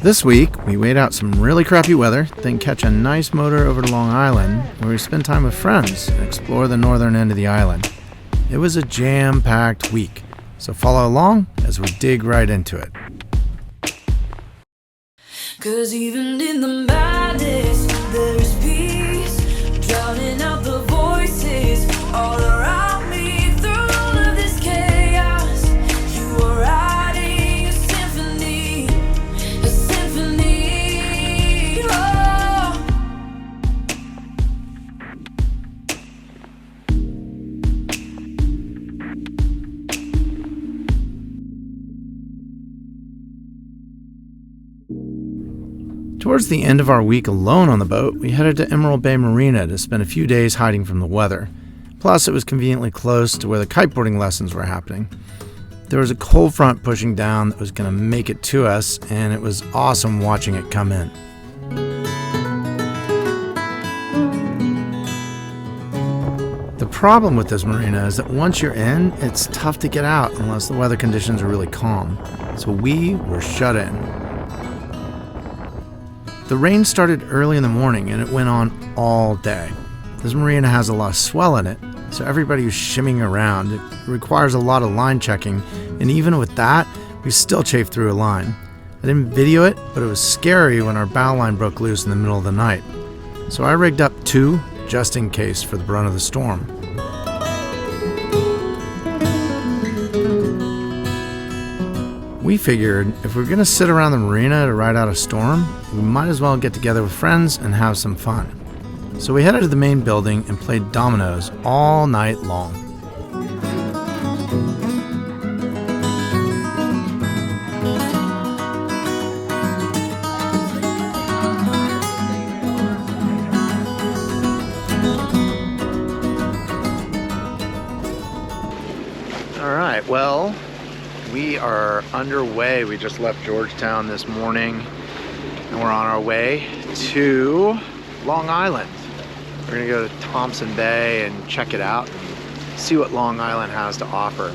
This week, we wait out some really crappy weather, then catch a nice motor over to Long Island, where we spend time with friends and explore the northern end of the island. It was a jam-packed week, so follow along as we dig right into it. 'Cause even in the madness, there's peace, drowning out the voices all around me. Through all of this chaos, you are writing a symphony, oh. Towards the end of our week alone on the boat, we headed to Emerald Bay Marina to spend a few days hiding from the weather. Plus, it was conveniently close to where the kiteboarding lessons were happening. There was a cold front pushing down that was going to make it to us, and it was awesome watching it come in. The problem with this marina is that once you're in, it's tough to get out unless the weather conditions are really calm. So we were shut in. The rain started early in the morning and it went on all day. This marina has a lot of swell in it, so everybody was shimmying around. It requires a lot of line checking, and even with that, we still chafed through a line. I didn't video it, but it was scary when our bow line broke loose in the middle of the night. So I rigged up 2 just in case for the brunt of the storm. We figured if we're going to sit around the marina to ride out a storm, we might as well get together with friends and have some fun. So we headed to the main building and played dominoes all night long. All right, well, we are underway. We just left Georgetown this morning and we're on our way to Long Island. We're gonna go to Thompson Bay and check it out and see what Long Island has to offer.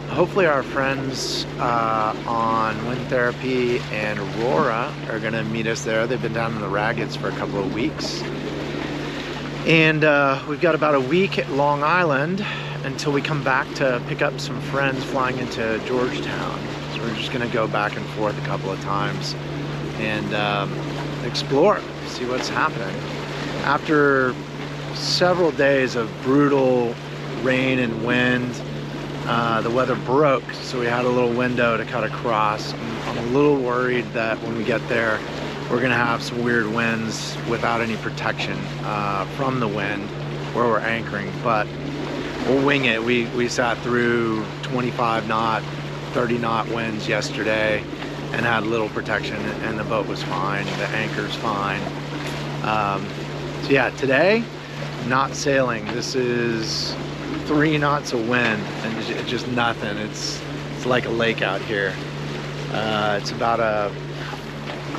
Hopefully our friends on Wind Therapy and Aurora are gonna meet us there. They've been down in the Raggeds for a couple of weeks. And we've got about a week at Long Island until we come back to pick up some friends flying into Georgetown. So we're just gonna go back and forth a couple of times and explore, see what's happening. After several days of brutal rain and wind, the weather broke, so we had a little window to cut across. I'm a little worried that when we get there, we're gonna have some weird winds without any protection from the wind where we're anchoring, but we'll wing it. We sat through 25 knot, 30 knot winds yesterday and had little protection, and the boat was fine, the anchor's fine. So yeah, today, not sailing. This is 3 knots of wind and it's just nothing. It's like a lake out here. It's about a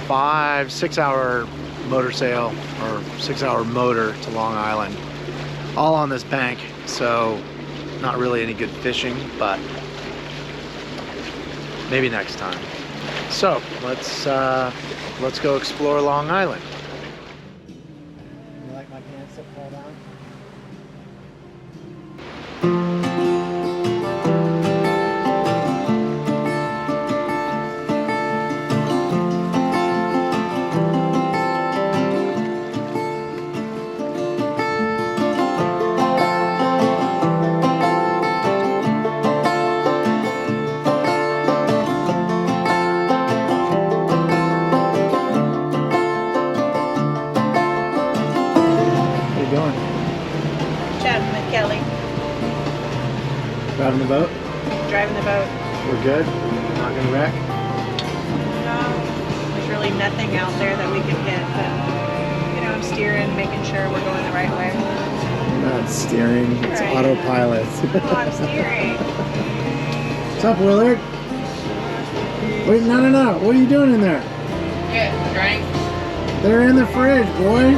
5-6 hour motor sail, or 6 hour motor to Long Island, all on this bank. So not really any good fishing, but maybe next time. So let's go explore Long Island. You like my pants that fall down? Driving the boat? Driving the boat. We're good? Not gonna wreck? No, there's really nothing out there that we can hit, but, I'm steering, making sure we're going the right way. You're not steering, it's Right. autopilot. Oh, I'm steering. What's up, Willard? Wait, no. What are you doing in there? Get drinks. They're in the fridge, boy.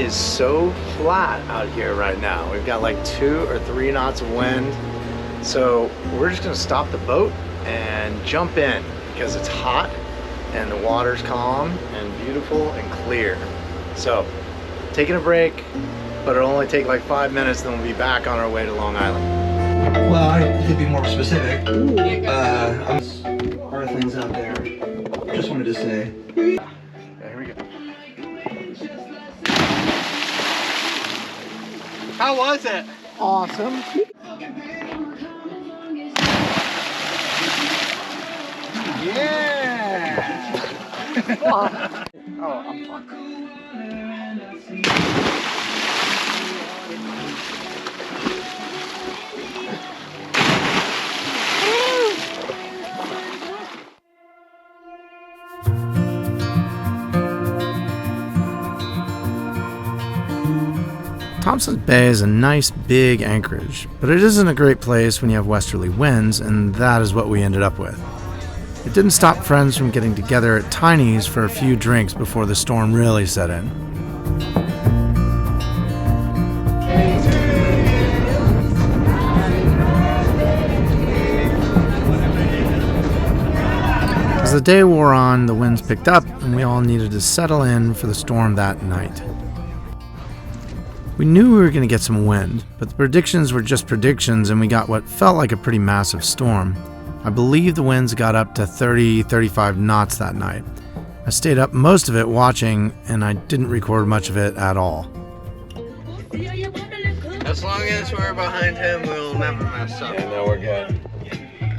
is so flat out here right now. We've got like 2 or 3 knots of wind. So we're just gonna stop the boat and jump in because it's hot and the water's calm and beautiful and clear. So taking a break, but it'll only take like 5 minutes, then we'll be back on our way to Long Island. Well, I need to be more specific. Earthlings out there. Just wanted to say. Yeah, here we go. How was it? Awesome. Yeah! Oh, I'm fine. Thompson Bay is a nice big anchorage, but it isn't a great place when you have westerly winds, and that is what we ended up with. It didn't stop friends from getting together at Tiny's for a few drinks before the storm really set in. As the day wore on, the winds picked up, and we all needed to settle in for the storm that night. We knew we were going to get some wind, but the predictions were just predictions, and we got what felt like a pretty massive storm. I believe the winds got up to 30-35 knots that night. I stayed up most of it watching, and I didn't record much of it at all. As long as we're behind him, we'll never mess up. Yeah, no, we're good.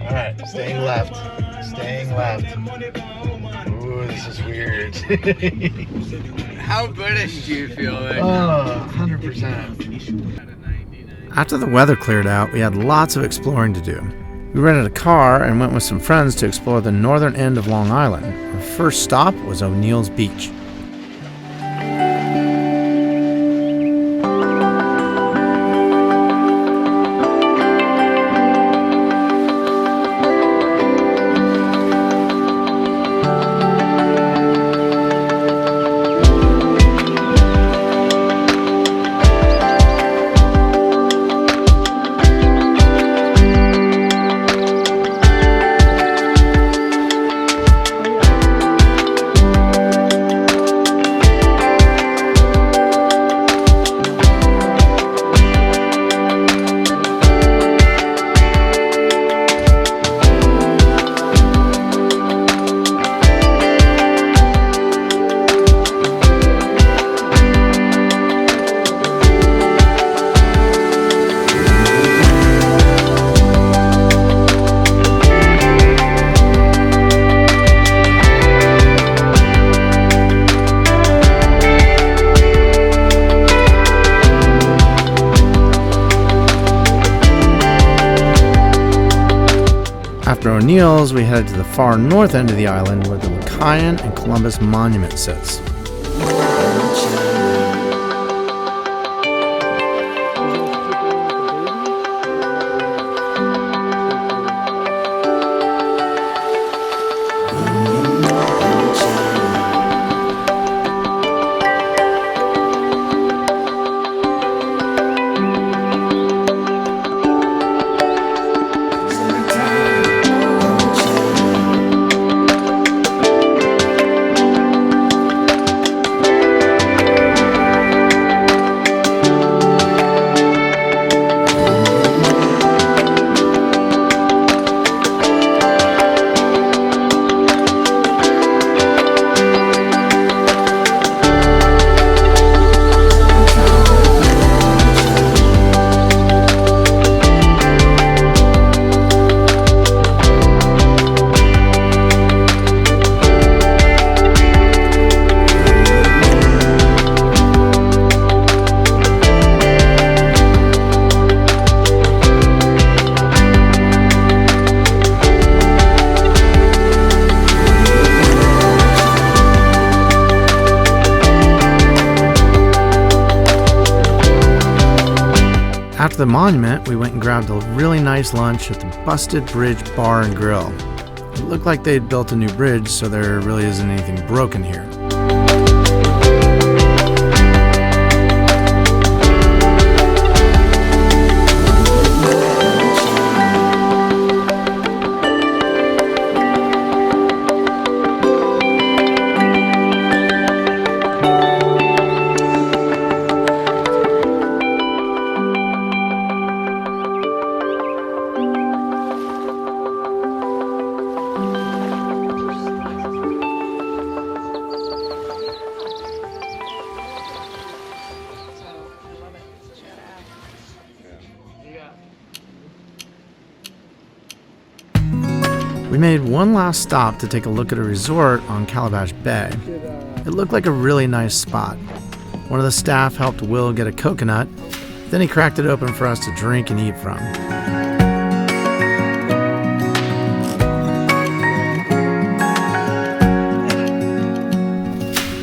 Alright, staying left. Staying left. Ooh, this is weird. How British do you feel right now? 100%. After the weather cleared out, we had lots of exploring to do. We rented a car and went with some friends to explore the northern end of Long Island. Our first stop was O'Neill's Beach. After O'Neill's, we headed to the far north end of the island where the Lucayan and Colombus Monument sits. After the monument, we went and grabbed a really nice lunch at the Busted Bridge Bar and Grill. It looked like they'd built a new bridge, so there really isn't anything broken here. We made one last stop to take a look at a resort on Calabash Bay. It looked like a really nice spot. One of the staff helped Will get a coconut, then he cracked it open for us to drink and eat from.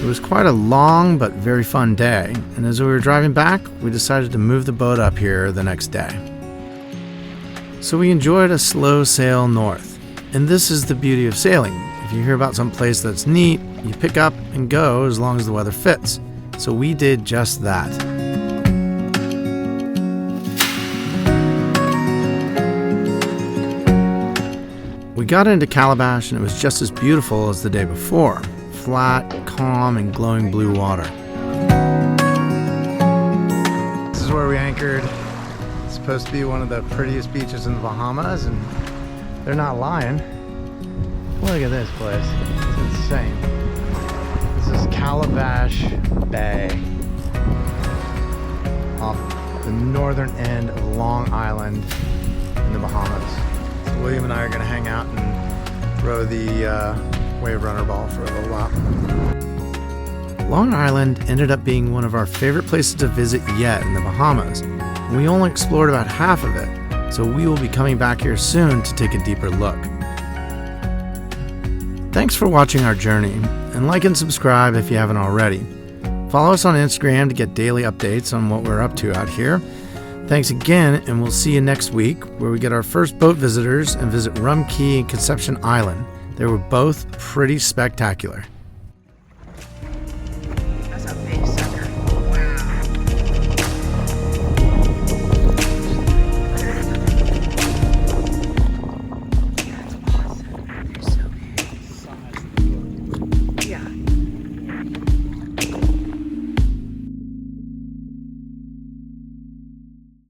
It was quite a long but very fun day, and as we were driving back, we decided to move the boat up here the next day. So we enjoyed a slow sail north, and this is the beauty of sailing. If you hear about some place that's neat, you pick up and go as long as the weather fits. So we did just that. We got into Calabash and it was just as beautiful as the day before. Flat, calm, and glowing blue water. This is where we anchored. It's supposed to be one of the prettiest beaches in the Bahamas, and they're not lying. Look at this place. It's insane. This is Calabash Bay, off the northern end of Long Island in the Bahamas. So William and I are going to hang out and throw the wave runner ball for a little while. Long Island ended up being one of our favorite places to visit yet in the Bahamas. We only explored about half of it, so we will be coming back here soon to take a deeper look. Thanks for watching our journey, and like and subscribe if you haven't already. Follow us on Instagram to get daily updates on what we're up to out here. Thanks again, and we'll see you next week where we get our first boat visitors and visit Rum Cay and Conception Island. They were both pretty spectacular.